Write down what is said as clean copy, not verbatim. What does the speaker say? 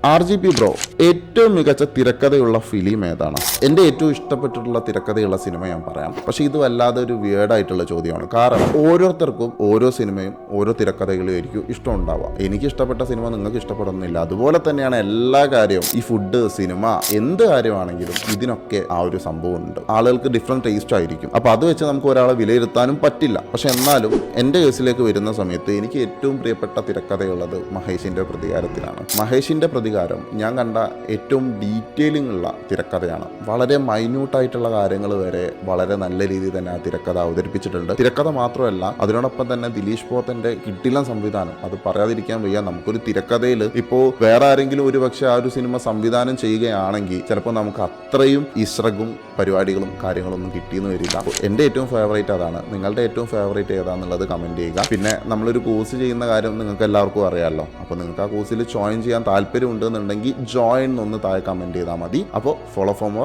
RGP bro, ഏറ്റവും മികച്ച തിരക്കഥയുള്ള film ഏതാണ്? എൻ്റെ ഏറ്റവും ഇഷ്ടപ്പെട്ടിട്ടുള്ള തിരക്കഥയുള്ള സിനിമ ഞാൻ പറയാം. പക്ഷേ ഇത് വല്ലാതെ ഒരു വിയേർഡായിട്ടുള്ള ചോദ്യമാണ്. കാരണം ഓരോരുത്തർക്കും ഓരോ സിനിമയും ഓരോ തിരക്കഥകളും ആയിരിക്കും ഇഷ്ടം ഉണ്ടാവുക. എനിക്ക് ഇഷ്ടപ്പെട്ട സിനിമ നിങ്ങൾക്ക് ഇഷ്ടപ്പെടുന്നില്ല. അതുപോലെ തന്നെയാണ് എല്ലാ കാര്യവും. ഈ ഫുഡ്, സിനിമ, എന്ത് കാര്യമാണെങ്കിലും ഇതിനൊക്കെ ആ ഒരു സംഭവം ഉണ്ട്. ആളുകൾക്ക് ഡിഫറെൻറ്റ് ടേസ്റ്റ് ആയിരിക്കും. അപ്പോൾ അത് വെച്ച് നമുക്ക് ഒരാളെ വിലയിരുത്താനും പറ്റില്ല. പക്ഷെ എന്നാലും എൻ്റെ കേസിലേക്ക് വരുന്ന സമയത്ത് എനിക്ക് ഏറ്റവും പ്രിയപ്പെട്ട തിരക്കഥയുള്ളത് മഹേഷിൻ്റെ പ്രതികാരത്തിലാണ്. മഹേഷിൻ്റെ പ്രതികാരം ഞാൻ കണ്ട ഏറ്റവും ഡീറ്റെയിലിംഗ് ഉള്ള തിരക്കഥയാണ്. വളരെ മൈന്യൂട്ടായിട്ടുള്ള കാര്യങ്ങൾ വരെ വളരെ നല്ല രീതിയിൽ തന്നെ ആ തിരക്കഥ അവതരിപ്പിച്ചിട്ടുണ്ട്. തിരക്കഥ മാത്രമല്ല, അതിനോടൊപ്പം തന്നെ ദിലീഷ് പോത്തൻ്റെ കിടിലൻ സംവിധാനം, അത് പറയാതിരിക്കാൻ വയ്യ. നമുക്കൊരു തിരക്കഥയിൽ ഇപ്പോൾ വേറെ ആരെങ്കിലും ഒരു പക്ഷേ ആ ഒരു സിനിമ സംവിധാനം ചെയ്യുകയാണെങ്കിൽ ചിലപ്പോൾ നമുക്ക് അത്രയും ഇസ്രഗും പരിപാടികളും കാര്യങ്ങളൊന്നും കിട്ടിയെന്ന് വരില്ല. എൻ്റെ ഏറ്റവും ഫേവറേറ്റ് അതാണ്. നിങ്ങളുടെ ഏറ്റവും ഫേവറേറ്റ് ഏതാണെന്നുള്ളത് കമൻറ്റ് ചെയ്യുക. പിന്നെ നമ്മളൊരു കോഴ്സ് ചെയ്യുന്ന കാര്യം നിങ്ങൾക്ക് എല്ലാവർക്കും അറിയാമല്ലോ. അപ്പോൾ നിങ്ങൾക്ക് ആ കോഴ്സിൽ ജോയിൻ ചെയ്യാൻ താല്പര്യം ഉണ്ടെന്നുണ്ടെങ്കിൽ ജോയിൻ ഒന്ന് താഴെ കമൻറ്റ് ചെയ്താൽ മതി. അപ്പോൾ ഫോളോ ഫോർ മോർ.